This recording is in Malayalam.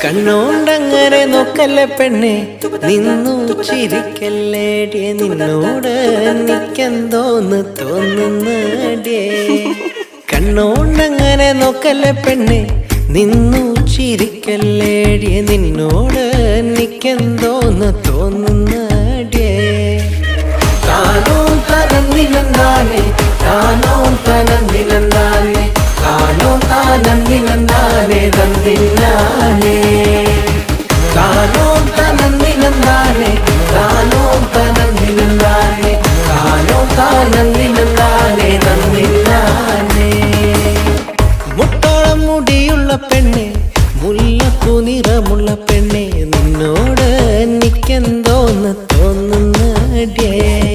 കണ്ണോണ്ടങ്ങനെ നോക്കല്ലേ പെണ്ണെ, നിന്നു ചിരിക്കല്ലേടിയെ, നിന്നോട് എനിക്കെന്തോന്ന് തോന്നുന്നടിയേ. കണ്ണോണ്ടങ്ങനെ നോക്കല്ലേ പെണ്ണെ, നിന്നു ചിരിക്കല്ലേടിയെ, നിന്നോട് എനിക്കെന്തോന്ന് തോന്നുന്നടിയേ. താനോ തനന്നിലെന്താനേ, താനോ തനന്നിലെന്താനേ, താനോ താനന്നിലെന്താനേ തന്നില്ലാനേ. താനോ തനന്നിലെന്താനേ, താനോ തനന്നിലെന്താനേ, താനോ താനന്നിലെന്താനേ തന്നില്ലാനേ. മുട്ടോളം മുടിയുള്ള പെണ്ണെ, മുല്ലപ്പൂ നിറമുള്ള പെണ്ണെ, നിന്നോട് എനിക്കെന്തോന്ന് തോന്നുന്നടിയേ.